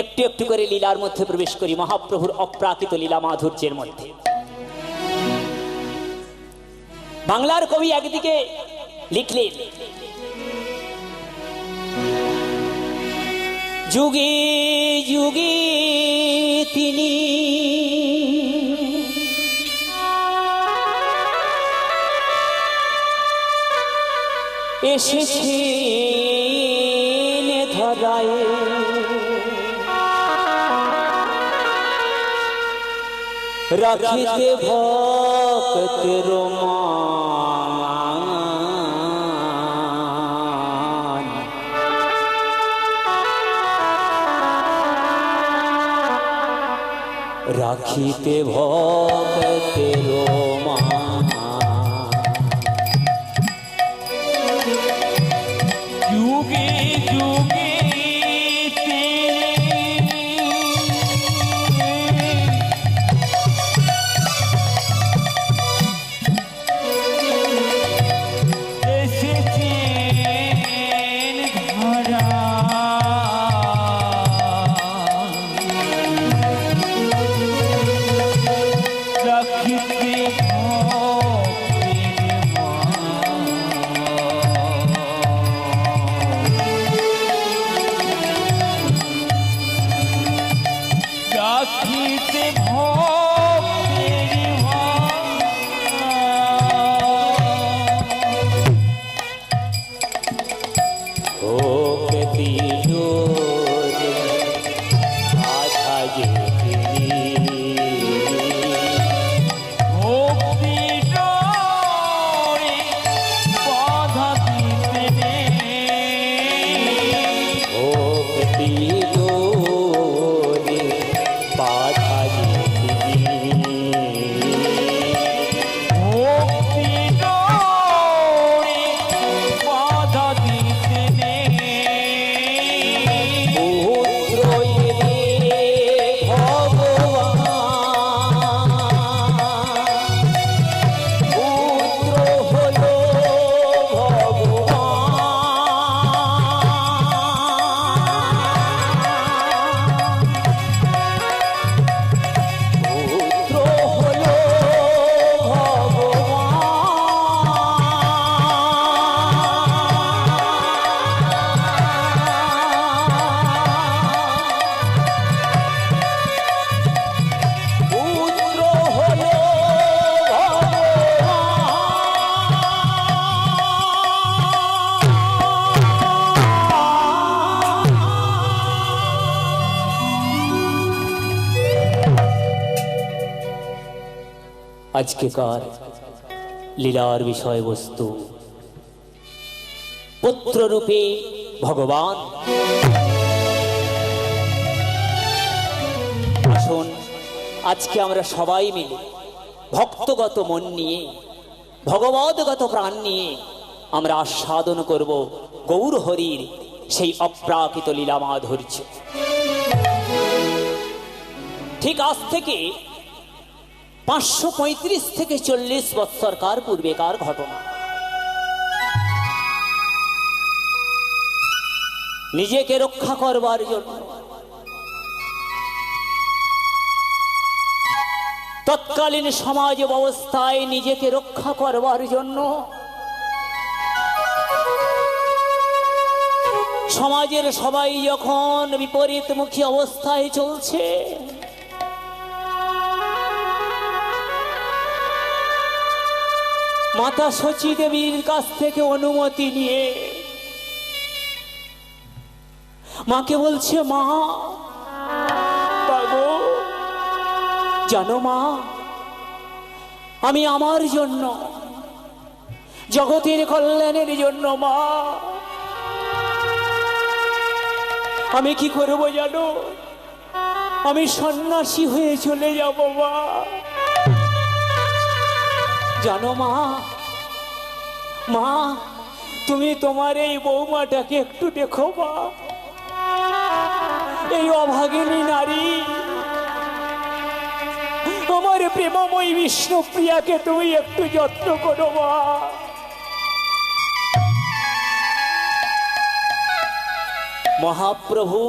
একটু একটু করে লীলার মধ্যে প্রবেশ করি, মহাপ্রভুর অপ্রাকৃত লীলা মাধুর্যের মধ্যে। বাংলার কবি একদিকে লিখলেন, যুগে যুগে তিনি এসেছেন ধরায়, রাখিতে ভক্তের মান, রাখিতে ভক্তের মান। যুগে যুগে এসেছেন ধরা, রাখিতে রাখিতে ভক্তের ভক্তি জোরে আধা যে ভক্তি ডোরে বাধা দিতে ভক্তি জোরে বাধা ভক্তি ডোরে বাধা দিতে পুত্র এলে ভগবান, পুত্র হলো আজকেকার লীলার বিষয়বস্তু পুত্ররূপে ভগবান। আসুন আজকে আমরা সবাই মিলে ভক্তগত মন নিয়ে, ভগবদ্গত প্রাণ নিয়ে আমরা আস্বাদন করব গৌর হরির সেই অপ্রাকৃত লীলা মাধুর্য। ঠিক আজ থেকে 535 থেকে 40 বৎসরকার পূর্বেকার ঘটনা। নিজেকে রক্ষা করবার জন্য, তৎকালীন সমাজ ব্যবস্থায় নিজেকে রক্ষা করবার জন্য সমাজের সবাই যখন বিপরীতমুখী অবস্থায় চলছে, মাতা সচী দেবীর কাছ থেকে অনুমতি নিয়ে মাকে বলছে, মা বাবু জানো মা, আমি আমার জন্য, জগতের কল্যাণের জন্য মা আমি কি করব জানো, আমি সন্ন্যাসী হয়ে চলে যাব মা। জানো মা, মা তুমি তোমার এই বৌমাটাকে একটু দেখো মা, এই অভাগিনী নারী আমার প্রেমময়ী বিষ্ণুপ্রিয়াকে তুমি একটু যত্ন করো মা। মহাপ্রভু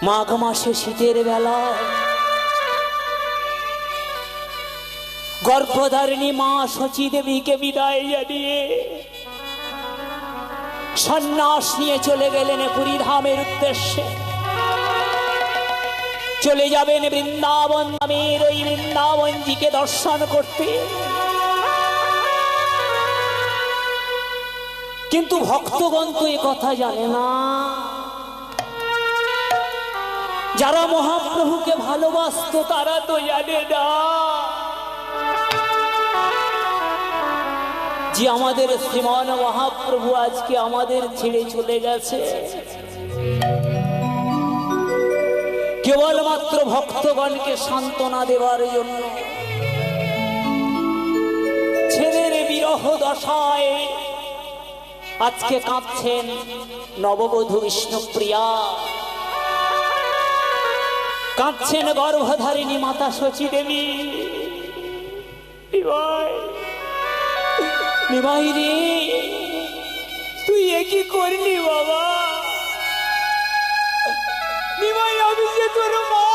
মাঘ মাসে শীতের বেলায় গর্ভধারিণী মা শচী দেবীকে বিদায় জানিয়ে সন্ন্যাস নিয়ে চলে গেলেন পুরীধামের উদ্দেশ্যে। চলে যাবেন বৃন্দাবন নামের ওই বৃন্দাবনজিকে দর্শন করতে। কিন্তু ভক্তগণ তো এ কথা জানে না। যারা মহাপ্রভুকে ভালোবাসত তারা তো জানে না যে আমাদের শ্রীমান মহাপ্রভু আজকে আমাদের ছেড়ে চলে গেছে। কেবলমাত্র ভক্তগণকে সান্ত্বনা দেওয়ার জন্য ছেলের বিরহ দশায় আজকে কাঁদছেন নববধূ বিষ্ণুপ্রিয়া, কাঁদছেন গর্ভধারিণী মাতা শচী দেবী। নিমাই রে, তুই এ কি করলি বাবা? নিমাই, আমি যে তোর মা।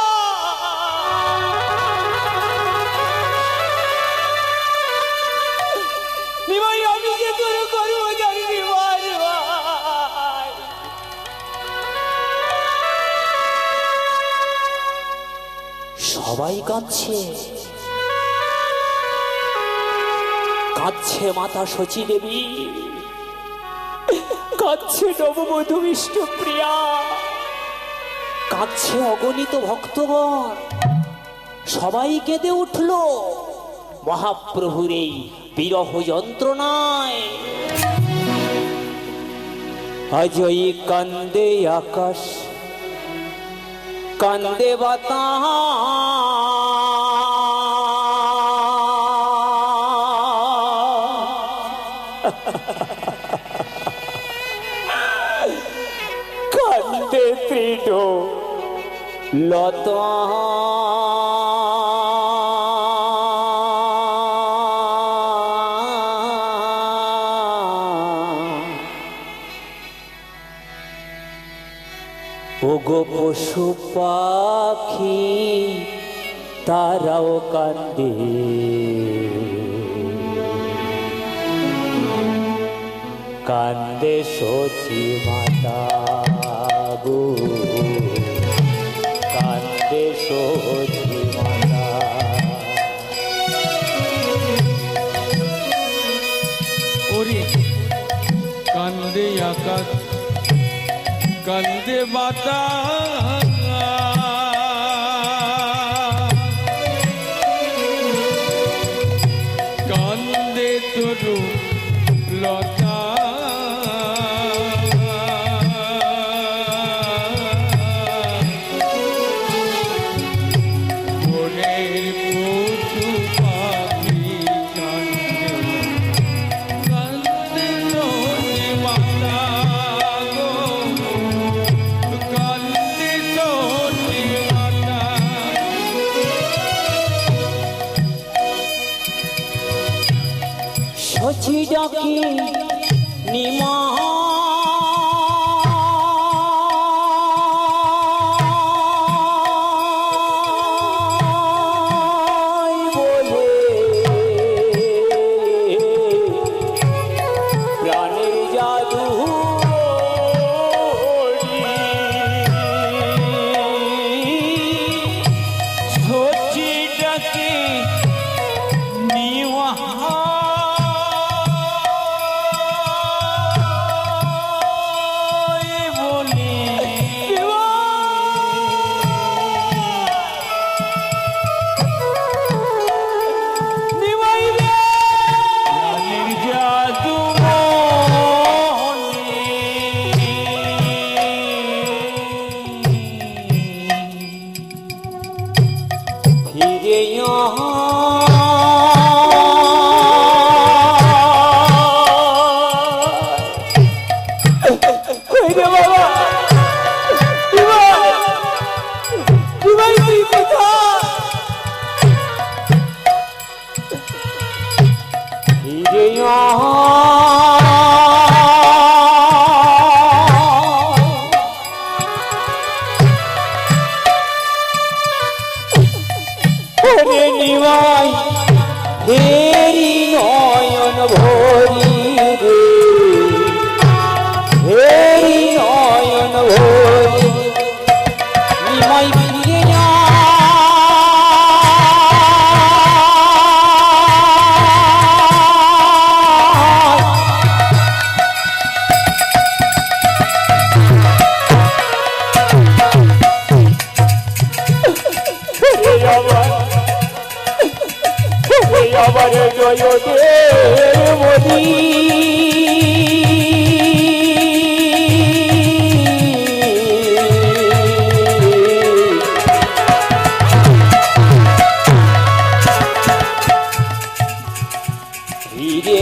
নিমাই, আমি যে তোর কর্মচারী। সবাই কাঁদছে, কাঁদছে মাতা শচী দেবী, কাঁদছে নববধূ বিষ্ণুপ্রিয়া, কাঁদছে অগণিত ভক্তগণ। সবাই কেঁদে উঠল মহাপ্রভুর এই বিরহ যন্ত্রণায়। অজয়ী কান্দে আকাশ, কান্দে বাতাস, কান্দে তৃণ লতা, ওগো পশু পাখি তারাও কান্দে, কান্দে শচী মাতা গো, কান্দে শচী মাতা। ওরে কান্দে আকাশ, কান্দে বাতাস, কান্দে তরু লতা, বনের পশু পাখি কান্দে, কান্দে শচী মাতা গো, কান্দে শচী মাতা। শচী ডাকি নিমা, বলে প্রাণের জাদু শচী ডাকে নিওয়া, হেরি নয়ন ভরি রে, হেরি নয়ন ভরি নিমাই ফিরে যা। আবার জয় দেব মোদী ফিরে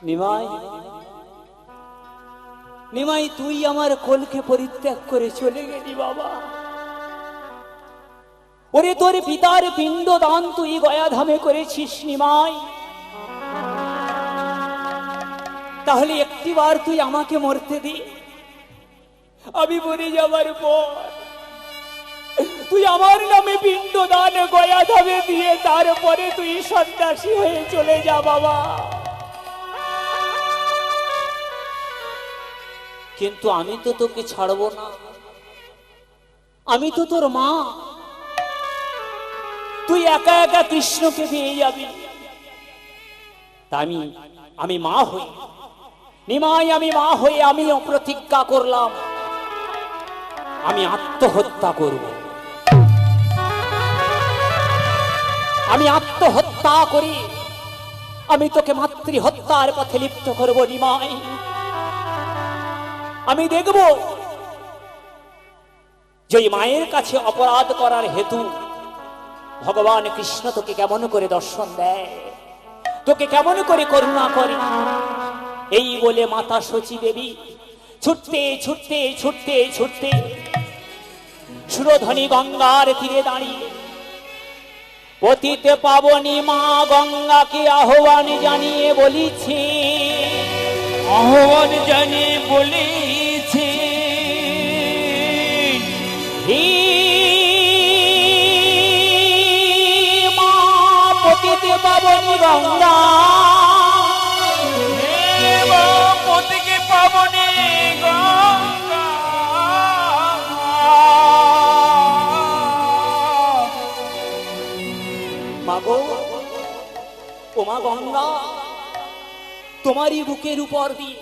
নিমাই, নিমাই তুই আমার কোলকে পরিত্যাগ করে চলে গেলি বাবা। ওরে তোর পিতার পিণ্ড দান তুই গয়াধামে করেছিস নিমাই, তাহলে একটিবার তুই আমাকে মরতে দি। আমি মরে যাবার পর তুই আমার নামে পিণ্ড দান গয়াধামে দিয়ে তারপরে তুই সন্ন্যাসী হয়ে চলে যা বাবা। কিন্তু আমি তো তোকে ছাড়বো না, আমি তো তোর মা। তুই একা একা কৃষ্ণকে পেয়ে যাবি। আমি মা হই নিমাই, আমি মা হয়ে আমি প্রতিজ্ঞা করলাম আমি আত্মহত্যা করব। আমি আত্মহত্যা করি, আমি তোকে মাতৃহত্যার পথে লিপ্ত করব নিমাই। আমি দেখব যে মায়ের কাছে অপরাধ করার হেতু ভগবান কৃষ্ণ তোকে কেমন করে দর্শন দেয়, তোকে কেমন করে করুণা করে। এই বলে মাতা শচী দেবী ছুটতে ছুটতে ছুটতে ছুটতে সুরধনী গঙ্গার তীরে দাঁড়িয়ে পতিত পাবনী মা গঙ্গাকে আহ্বান জানিয়ে বলিছে, আহ্বান জানিয়ে বলেছে, হে মা পতিত পাবনী গঙ্গা, হে মা পতিকে পাবনী গঙ্গা, মাগো ও মা গঙ্গা, তোমারই বুকের উপর দিয়ে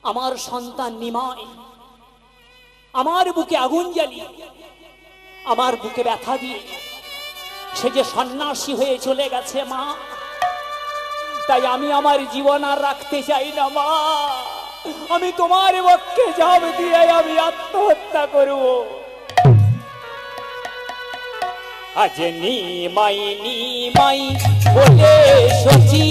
আমার সন্তান নিমাই আমার বুকে আগুন জ্বালিয়ে আমার বুকে ব্যথা দিয়ে সে যে সন্ন্যাসী হয়ে চলে গেছে মা, তাই আমি আমার জীবন আর রাখতে চাই না মা। আমি তোমার পক্ষে ঝাঁপ দিয়ে আমি আত্মহত্যা করব। আজ নিমাই নিমাই বলে শচী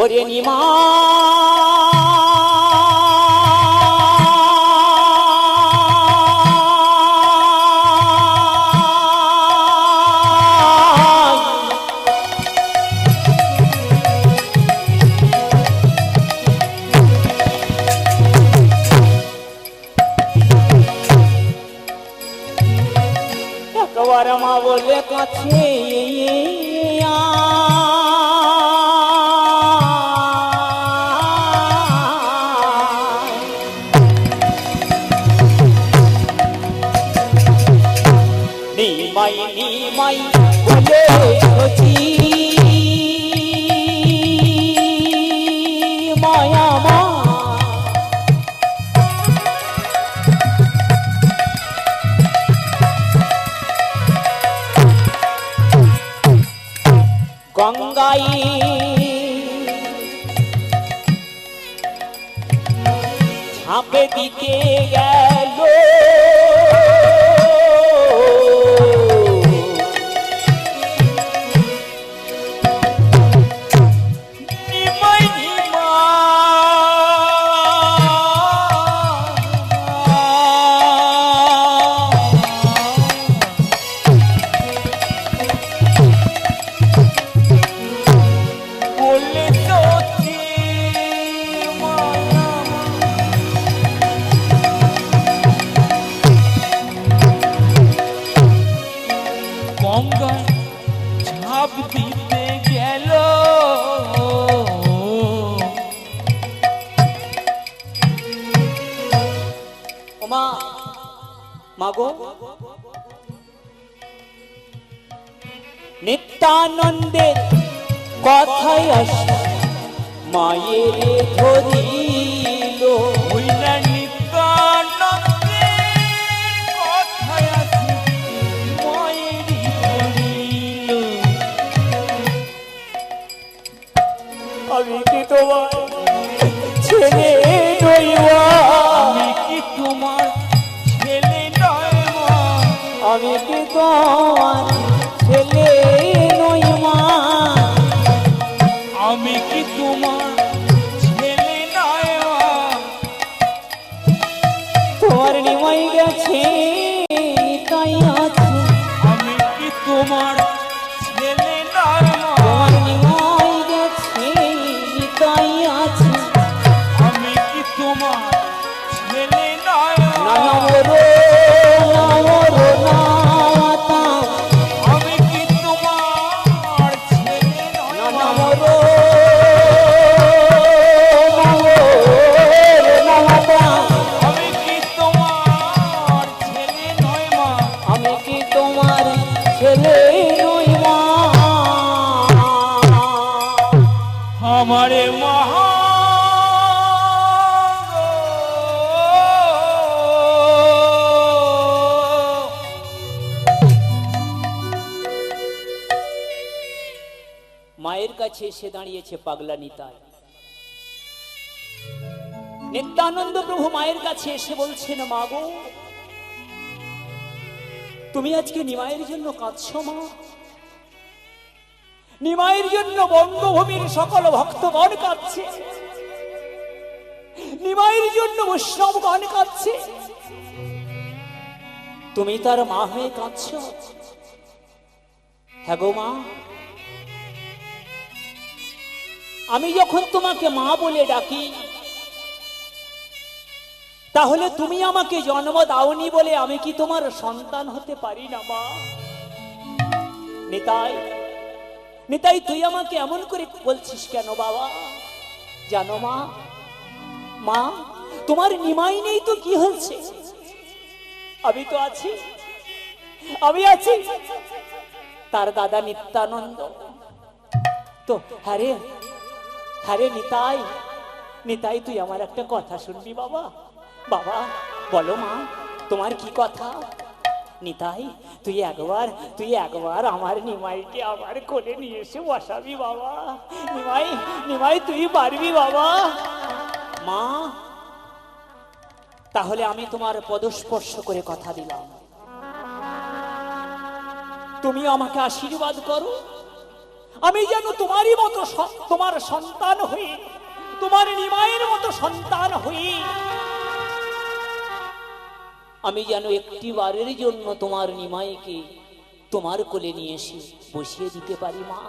ওরে নিমা একবার মা বলে কাছে ঝাঁপে দিতে গেল নিমাই নিমা বললে সত্যি গঙ্গায় ঝাঁপ দিতে গেল ওমা মাগো নিত্যানন্দের কথাই আসে মায়ের ধরিল হইলা নিত্যানন্দের কথায় আছে মায়েরই ধরিল। আমি কি তোমার ছেলে নইবা আমি কি তোমার ছেলে নয় মা? আমি কি তোমার ছেলে নইমা আমি কি তোমার ছেলে নয় মা? তোমার নিমাই গেছে তাই আছে আমি কি তোমার ছেলে নয় মা? তোমার নিমাই গেছে তাই আছে আমি কি তোমার ছেলে নয় মা? নামরো নামরো নাতা আমি কি তোমার ছেলে নয় মা? নামরো নাতা আমি কি তোমার ছেলে নয় মা? আমি কি তোমার ছেলে নইমা আমারে মহা মায়ের কাছে এসে দাঁড়িয়েছে পাগলা নিতাই নিত্যানন্দ প্রভু মায়ের কাছে এসে বলছেন মাগো তুমি আজকে নিমাইয়ের জন্য কাঁদছো মা নিমাইয়ের জন্য বঙ্গভূমির সকল ভক্তগণ কাঁদছে নিমাইয়ের জন্য বৈষ্ণবগণ কাঁদছে তুমি তার মা হয়ে কাঁদছো হ্যাঁ গো মা আমি যখন তোমাকে মা বলে ডাকি তাহলে তুমি আমাকে জন্ম দাওনি বলে আমি কি তোমার সন্তান হতে পারি না মা নিতাই নিতাই তুই আমাকে এমন করে বলছিস কেন বাবা জানো মা মা তোমার নিমাই নেই তো কি হচ্ছে আমি তো আছি আমি আছি তার দাদা নিত্যানন্দ তো হ্যাঁ রে নিতাই নিতাই তুই আমার একটা কথা শুনবি বাবা বাবা বলো মা তোমার কি কথা নিতাই তুই একবার আমার নিমাইকে আমার কোলে নিয়ে এসে বসাবি বাবা নিমাই নিমাই তুই পারবি বাবা মা তাহলে আমি তোমার পদস্পর্শ করে কথা দিলাম তুমি আমাকে আশীর্বাদ করো আমি যেন তোমারই মতো তোমার সন্তান হই তোমার নিমাইয়ের মতো সন্তান হই আমি যেন একটি বারের জন্য তোমার নিমাইকে তোমার কোলে নিয়ে এসে বসিয়ে দিতে পারি মা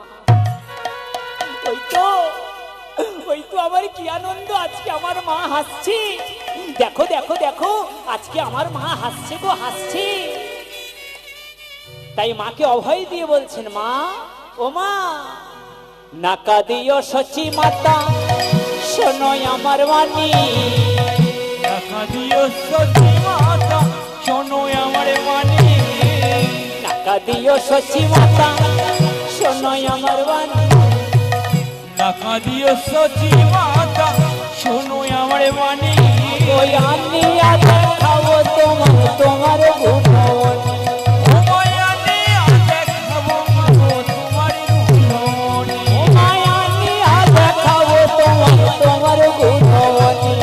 ওই তো আমার কি আনন্দ আজকে আমার মা হাসছে দেখো দেখো দেখো আজকে আমার মা হাসছে গো হাসছে তাই মাকে অভয় দিয়ে বলছেন মা ও মা নাকা দিও সচি মাতা শোনো আমার বাণী টাকা দিও সচি মাতা শোনো আমার বাণী নাকা দিও সচি মাতা শোনো আমার বাণী টাকা দিও সচি মাতা শোনো আমার বাণী ওই আমি আগে খাবো তোমার গুণবতী তোমার গুণবতী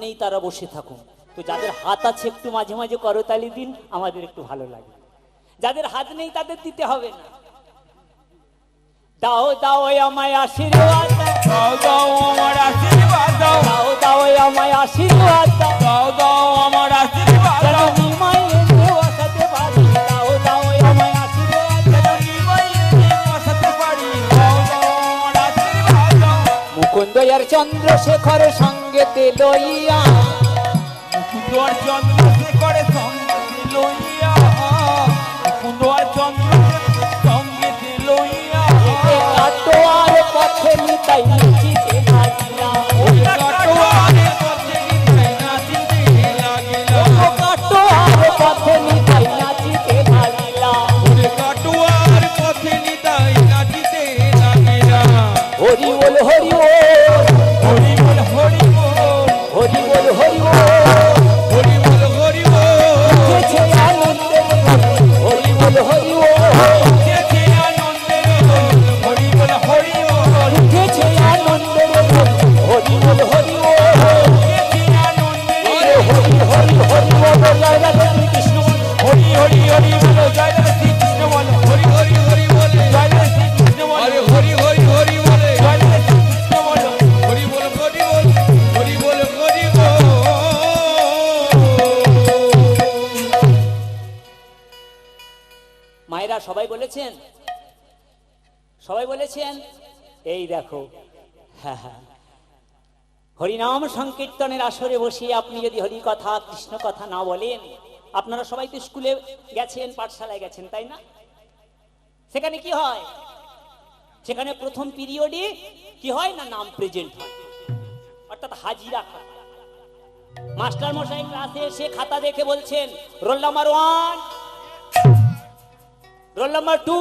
নেই তারা বসে থাকুন, তো যাদের হাত আছে একটু মাঝে মাঝে করতালি দিন, আমাদের একটু ভালো লাগে। যাদের হাত নেই তাদের দিতে হবে না। দাও দাও আমায় আশীর্বাদ দাও দাও আমার আশীর্বাদ দাও, দাও দাও আমায় আশীর্বাদ দাও দাও আমার আশীর্বাদ যেন দাও, নিমাইয়ে বসাতে পারি। দাও দাও আমায় আশীর্বাদ বসাতে পারি। দাও দাও আমার আশীর্বাদ দাও, মুকুন্দয়ার চন্দ্রশেখর সঙ্গেতে লইয়া, মুকুন্দর চন্দ্রশেখর সঙ্গে লইয়া, মুকুন্দর চন্দ্রশেখর সঙ্গে লইয়া, কাটোয়ার পথে নিতাই নাচিতে লাগিলা, কাটোয়ারের পথে নিতাই নাচিতে লাগিলা, কাটোয়ার পথে নিতাই নাচিতে লাগিলা। কাটোয়ার পথে নিতাই নাচিতে লাগিলা। হরি বল হরি বল, হরি বল হরি বল, হরি বল হরি বল, হরি বল হরি বল, উঠেছে আনন্দের ঘরে, হরি বল হরি বল, উঠেছে আনন্দের দোল, হরি বল হরি বল, উঠেছে আনন্দের ঘরে, হরি বল হরি বল, উঠেছে আনন্দের দোল। হরি হরি হরি বল, জয় রাধা কৃষ্ণ বল। হরি হরি হরি বল, জয় রাধা শ্রীকৃষ্ণ বল, হরি হরি হরি বলে, জয় রাধা শ্রীকৃষ্ণ বল, আরে হরি হরি হরি বলে, জয় রাধা শ্রীকৃষ্ণ বল, হরি বল হরি বল, হরি বল হরি বল। মায়েরা সবাই বলেছেন, সবাই বলেছেন। এই দেখো, হ্যাঁ হ্যাঁ, হরিনাম সংকীর্তনের আসরে বসে আপনি যদি হরি কথা কৃষ্ণ কথা না বলেন, আপনারা সবাই তো স্কুলে গেছেন, পাঠশালায় গেছেন, তাই না? সেখানে কি হয়? সেখানে প্রথম পিরিয়ডে কি হয় না, নাম প্রেজেন্ট হয়, অর্থাৎ হাজিরা হয়। মাস্টার মশাই ক্লাসে এসে খাতা দেখে বলছেন, roll number 1, roll number 2,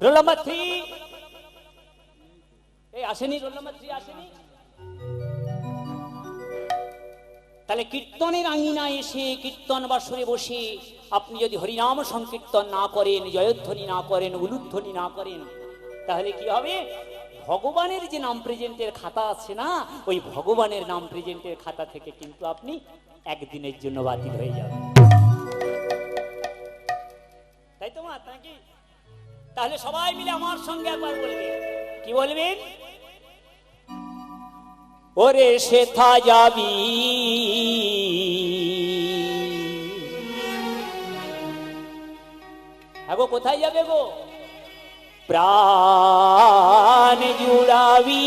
roll number 3। এই আসেনি, রোল নাম্বার 3 আসেনি। তাহলে কীর্তনের আঙিনায় এসে, কীর্তন বাসরে বসে আপনি যদি হরিনাম সংকীর্তন না করেন, জয়ধ্বনি না করেন, উলুধ্বনি না করেন, তাহলে কি হবে? ভগবানের যে নাম প্রেজেন্টের খাতা আছে না, ওই ভগবানের নাম প্রেজেন্টের খাতা থেকে কিন্তু আপনি একদিনের জন্য বাতিল হয়ে যাবেন। তাই তো মা, নাকি? তাহলে সবাই মিলে আমার সঙ্গে একবার বলবেন, কি বলবেন? ওরে সেথা যাবি, গো কোথায় যাবে গো? প্রাণ জুড়াবি,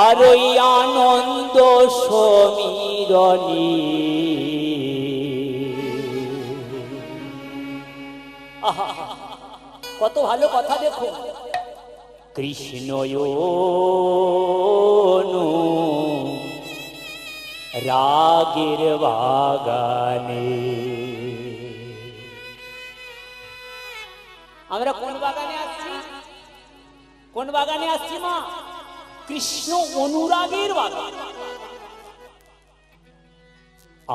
আর ওই আনন্দ সমীরণী। কত ভালো কথা দেখো, কৃষ্ণ রাগের বাগানে। আমরা কোন বাগানে আসছি? কোন বাগানে আসছি মা? কৃষ্ণ অনুরাগের বাগান।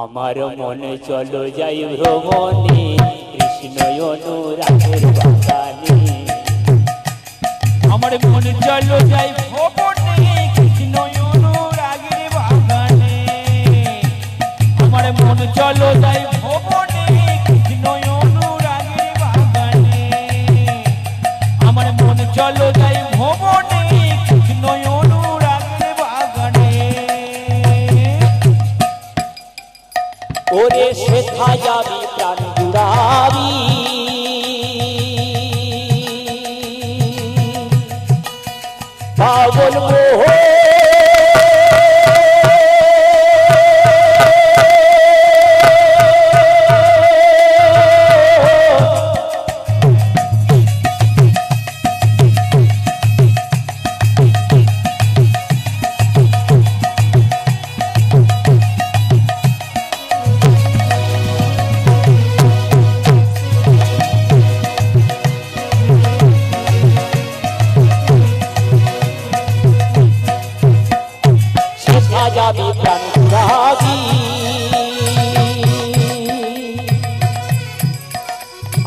আমার মনে চলো যাই ভ্রমণে, কৃষ্ণ অনুরাগের বাগানে। আমার মনে চলো যাই ভবনে, কৃষ্ণ অনুরাগের বাগানে। আমার মনে চলো যাই ভবনে, কৃষ্ণ অনুরাগের বাগানে। আমার মনে চলো যাই ভবনে, কৃষ্ণ অনুরাগের বাগানে। ওরে সেথা যাবি প্রাণ জুড়াবি, পাগল মোহ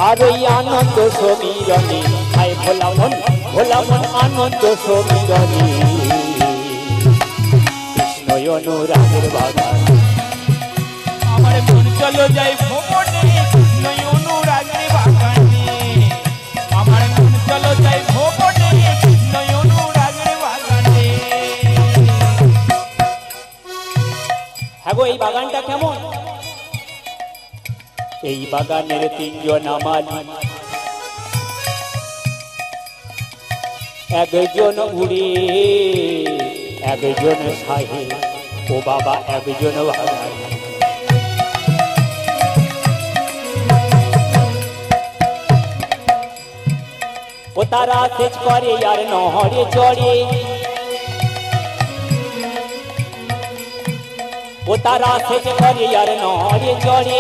আর এই আনন্দ সমীরণে হায় ভোলা মন আনন্দ সমীরণে কৃষ্ণ অনুরাগের বাগান। আমার মন চলো যাই ভ্রমণে কৃষ্ণ অনুরাগের বাগানে। আমার মন চলো যাই ভ্রমণে কৃষ্ণ অনুরাগের বাগানে। হ্যাঁ গো, এই বাগানটা কেমন? এই বাগানের তিনজন মালিক, একজন উড়ে, একজন সাহে, ও বাবা একজন বাগান। ও তারা সেচ করে আর নহরে চড়ে, ও তারা সেচ করে আর নহরে চড়ে,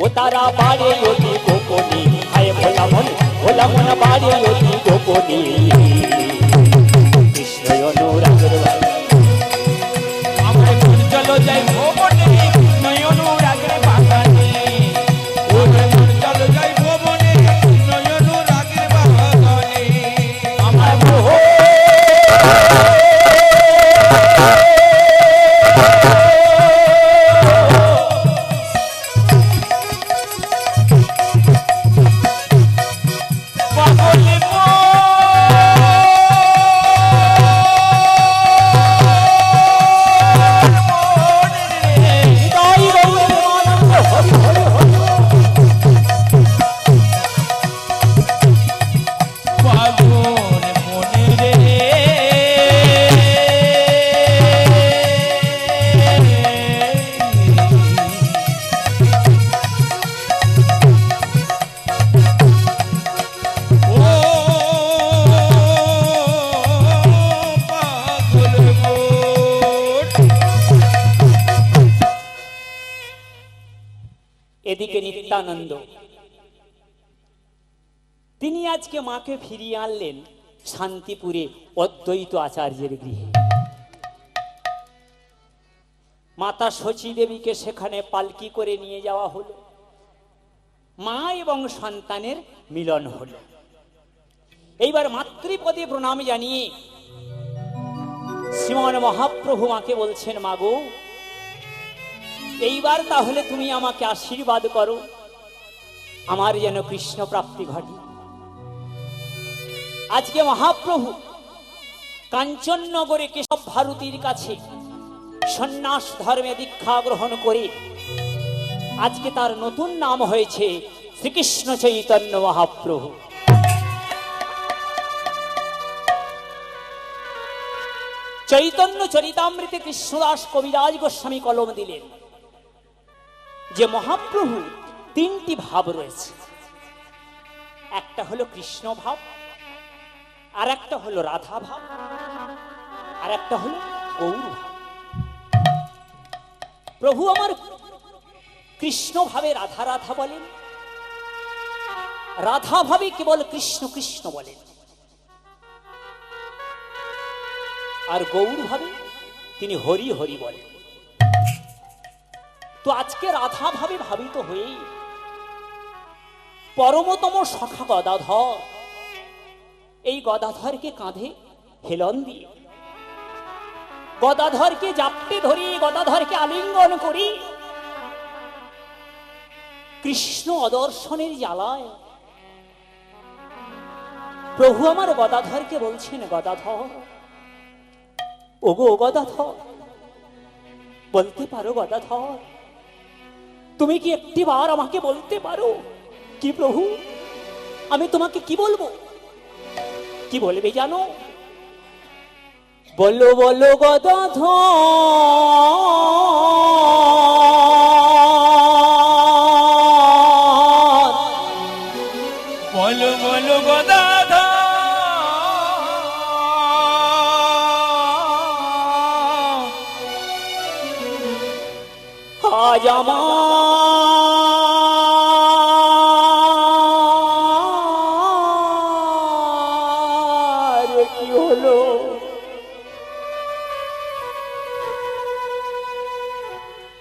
ও তারা বাড়ে অতি গোপনে হায় ভোলা মন বাড়ে অতি গোপনে কৃষ্ণ অনুরাগের বাগান। আমার মন চলো যাই ভ্রমণে কৃষ্ণ অনুরাগের বাগানে। আমার মন চলো যাই ভ্রমণে কৃষ্ণ অনুরাগের বাগানে। আমার মোহ এদিকে নিত্যানন্দ তিনি আজকে মাকে ফিরিয়ে আনলেন শান্তিপুরে অদ্বৈত আচার্যের গৃহে। মাতা শচী দেবীকে সেখানে পালকি করে নিয়ে যাওয়া হলো, মা এবং সন্তানের মিলন হলো। এইবার মাতৃপদে প্রণাম জানিয়ে শ্রীমান মহাপ্রভু মাকে বলছেন, মাগো এইবার তাহলে তুমি আমাকে আশীর্বাদ করো, আমার যেন কৃষ্ণ প্রাপ্তি ঘটে। আজকে মহাপ্রভু কাঞ্চননগরে কেশব ভারতীর কাছে সন্ন্যাস ধর্মে দীক্ষা গ্রহণ করে আজকে তার নতুন নাম হয়েছে শ্রীকৃষ্ণ চৈতন্য মহাপ্রভু। চৈতন্য চরিতামৃতে কৃষ্ণদাস কবিরাজ গোস্বামী কলম দিলেন যে মহাপ্রভু তিনটি ভাব রয়েছে, একটা হলো কৃষ্ণ ভাব, আর একটা হলো রাধা ভাব, আর একটা হলো গৌর ভাব। প্রভু আমার কৃষ্ণ ভাবে রাধা রাধা বলেন, রাধা ভাবে কেবল কৃষ্ণ কৃষ্ণ বলেন, আর গৌর ভাবে তিনি হরি হরি বলেন। তো আজকে রাধা ভাবে ভাবিত হয়ে পরমতম সখা গদাধর, এই গদাধরকে কাঁধে হেলন দিয়ে গদাধরকে জাপটে ধরে গদাধরকে আলিঙ্গন করি কৃষ্ণ অদর্শনের জ্বালায় প্রভু আমার গদাধরকে বলছেন, গদাধর ওগো গদাধর, বলতে পারো গদাধর, তুমি কি একটি বার আমাকে বলতে পারো কি প্রভু আমি তোমাকে কি বলবো? কি বলবে জানো? বলো বলো গদাধর, বলো বলো গদাধর, আজ আমার কি হলো?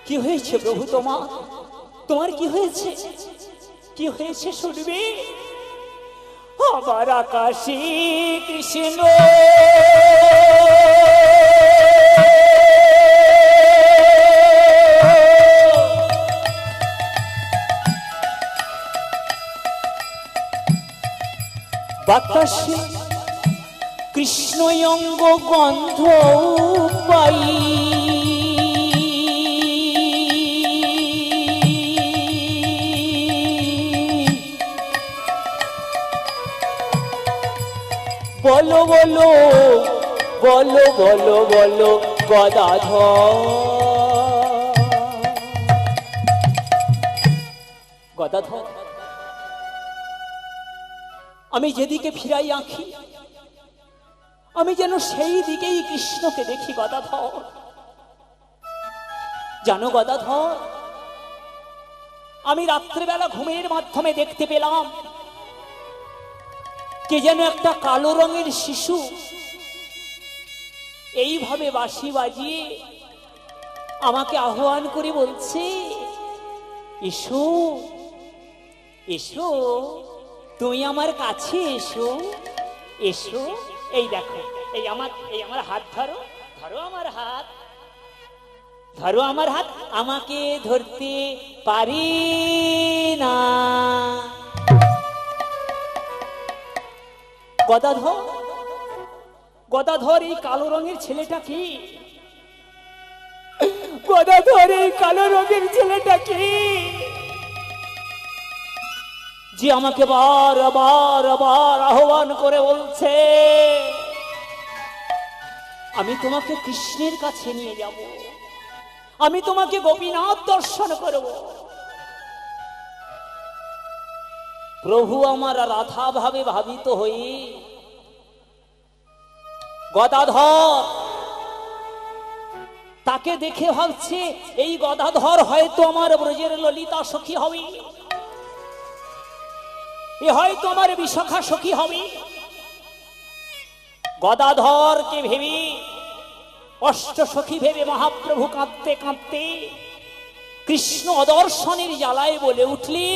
কি হয়েছে প্রভু তোমার? তোমার কি হয়েছে? কি হয়েছে শুনবে? আমার আকাশে কৃষ্ণ বাতাসে কৃষ্ণ অঙ্গ গন্ধ পাই, বলো বলো বলো বলো বলো গদাধর। গদাধর, আমি যেদিকে ফিরাই আঁখি আমি যেন সেই দিকেই কৃষ্ণকে দেখি গদাধর। জানো গদাধর, আমি রাত্রেবেলা ঘুমের মাধ্যমে দেখতে পেলাম কে যেন একটা কালো রঙের শিশু এইভাবে বাঁশি বাজিয়ে আমাকে আহ্বান করে বলছে, এসো এসো, তুমি আমার কাছে এসো এসো। এই দেখো, এই আমার হাত ধরো, ধরো আমার হাত, ধরো আমার হাত। আমাকে ধরতে পারি না। গদাধর, গদাধর এই কালো রঙের ছেলেটা কি? গদাধর এই কালো রঙের ছেলেটা কি যে আমাকে বারবার আহ্বান করে বলছে, আমি তোমাকে কৃষ্ণের কাছে নিয়ে যাব, আমি তোমাকে গোপীনাথ দর্শন করব। প্রভু আমার রাধা ভাবে ভাবিত হয়ে গদাধর তাকে দেখে ভাবছে, এই গদাধর হয়তো আমার ব্রজের ললিতা সখী হবে, এ হয়তো আমার বিশাখা সখী হবে। গদাধরকে ভেবে, অষ্ট সখী ভেবে মহাপ্রভু কাঁদতে কাঁদতে কৃষ্ণ অদর্শনের জ্বালায় বলে উঠলি,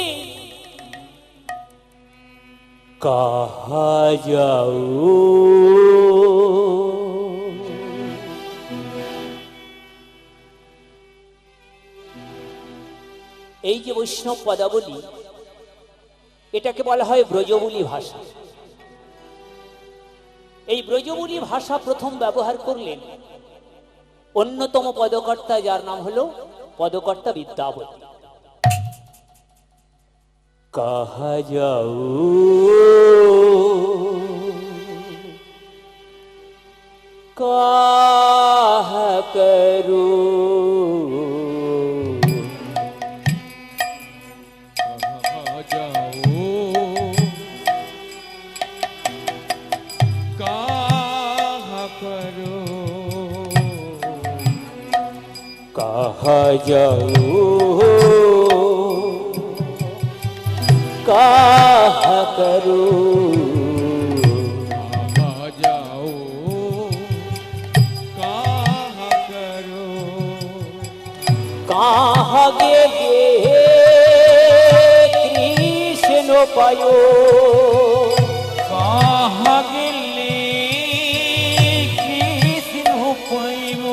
কাহা যাও এই যে বৈষ্ণব পদাবলী, এটাকে বলা হয় ব্রজবুলি ভাষা। এই ব্রজবুলি ভাষা প্রথম ব্যবহার করলেন অন্যতম পদকর্তা, যার নাম হলো পদকর্তা বিদ্যাবতী। কাহা যাও কাহা করু, কাহা যাও কাহা করু, কাহা যাও কাহা করো, কাহা গেলে কৃষ্ণ পায়, কাহা গেলে কৃষ্ণ পাইব,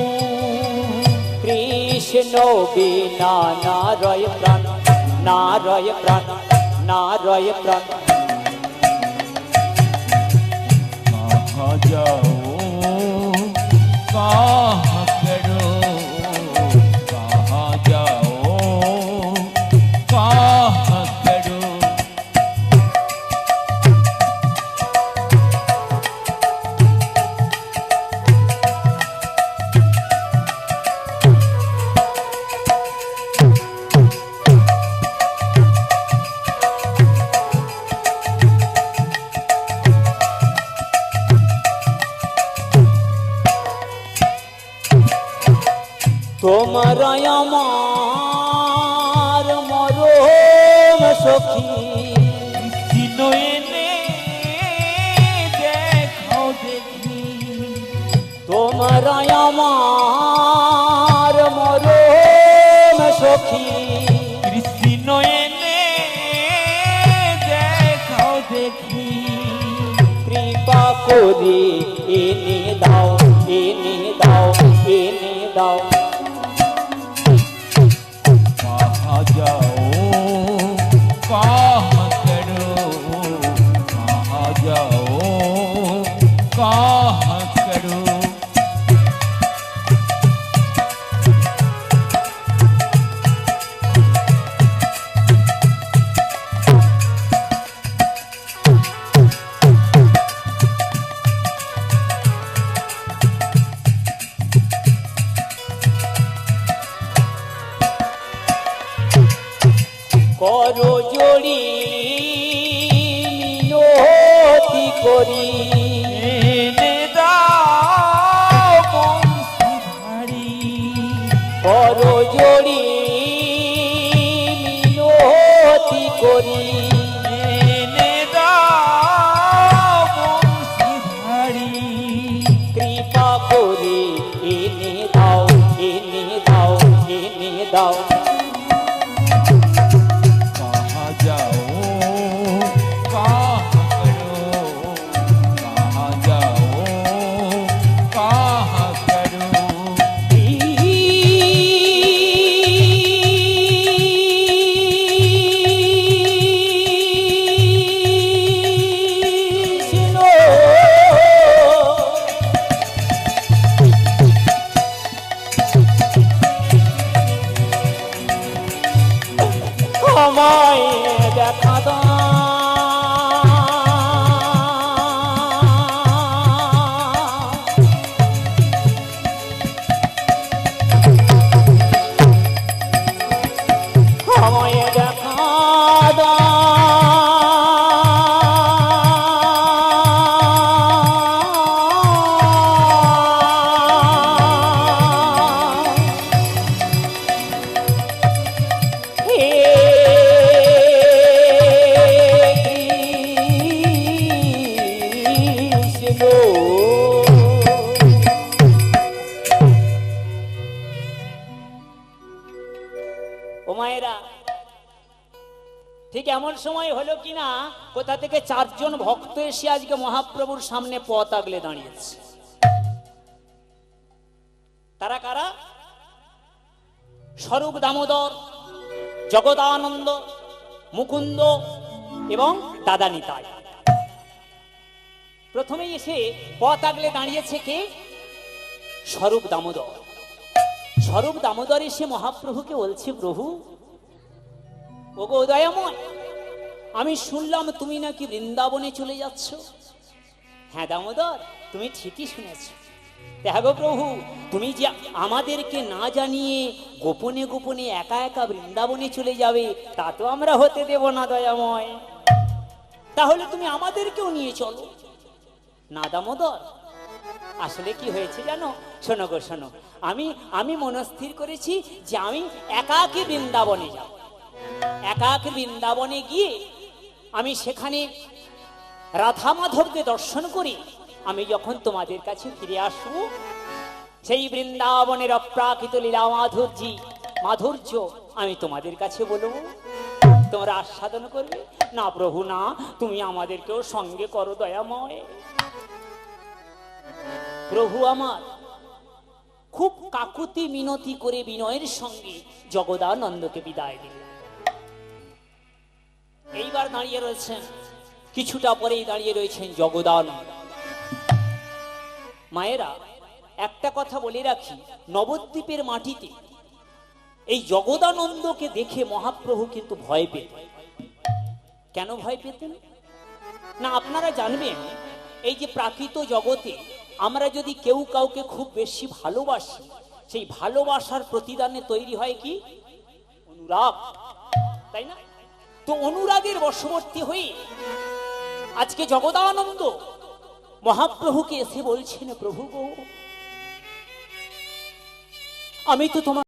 কৃষ্ণ বিনা না রয় প্রাণ, না রয় প্রাণ, না রয় প্রাণ। কাহা যাও কাহা করো, কাহা যাও কাহা করো। তোমার আমার মরম সখী, কৃষ্ণ এনে দেখাও দেখি, তোমার আমার মরম সখী, কৃষ্ণ করে এনে দাও, এনে দাও, এনে দাও। कहाँ जाओ कहाँ करो, कहाँ जाओ कहाँ करो। করো জড়ি মিনতি করি, এনে দাও বংশীধারী, করো জড়ি মিনতি করি, এনে দাও বংশীধারী। কৃপা করে এনে দাও, এনে দাও, এনে দাও। कहाँ जाओ कहाँ करो, कहाँ जाओ कहाँ करो। আমায় দেখা দাও, আমায় দেখা ও মায়েরা। ঠিক এমন সময় হলো কিনা কোথা থেকে চারজন ভক্ত এসে আজকে মহাপ্রভুর সামনে পথ আগলে দাঁড়িয়েছে। তারা কারা? স্বরূপ দামোদর, জগদানন্দ, মুকুন্দ এবং দাদা নিতাই। প্রথমেই এসে পথ আগলে দাঁড়িয়েছে কে? স্বরূপ দামোদর। স্বরূপ দামোদর এসে মহাপ্রভুকে বলছে, প্রভু ওগো দয়াময়, আমি শুনলাম তুমি নাকি বৃন্দাবনে চলে যাচ্ছ। হ্যাঁ দামোদর, তুমি ঠিকই শুনেছ। দেখো প্রভু, তুমি যে আমাদেরকে না জানিয়ে গোপনে গোপনে একা একা বৃন্দাবনে চলে যাবে, তা তো আমরা হতে দেব না দয়াময়। তাহলে তুমি আমাদেরকেও নিয়ে চলো। না দামোদর, আসলে কি হয়েছে জানো? শোনো গো শোনো, আমি মনস্থির করেছি যে আমি একাকী বৃন্দাবনে যাব। একাকী বৃন্দাবনে গিয়ে আমি সেখানে রাধা মাধবকে দর্শন করি। আমি যখন তোমাদের কাছে ফিরে আসবো, সেই বৃন্দাবনের অপ্রাকৃত লীলা মাধুর্য আমি তোমাদের কাছে বলবো, তোমরা আস্বাদন করবে। না প্রভু না, তুমি আমাদেরকেও সঙ্গে করো দয়াময়। প্রভু আমার খুব কাকুতি মিনতি করে বিনয়ের সঙ্গে জগদানন্দকে বিদায় দিলেন। এইবার দাঁড়িয়ে রয়েছেন, কিছুটা পরেই দাঁড়িয়ে রয়েছেন জগদানন্দ। মায়েরা, একটা কথা বলে রাখি, নবদ্বীপের মাটিতে এই জগদানন্দকে দেখে মহাপ্রভু কিন্তু ভয় পেতেন। কেন ভয় পেতেন? না আপনারা জানবেন, এই যে প্রাকৃত জগতে আমরা যদি কেউ কাউকে খুব বেশি ভালোবাসি, সেই ভালোবাসার প্রতিদানে তৈরি হয় কি? অনুরাগ, তাই না? তো অনুরাগের বশবর্তী হয়ে আজকে জগদানন্দ মহাপ্রভুকে এসে বলছেন, প্রভু গো, আমি তো তোমার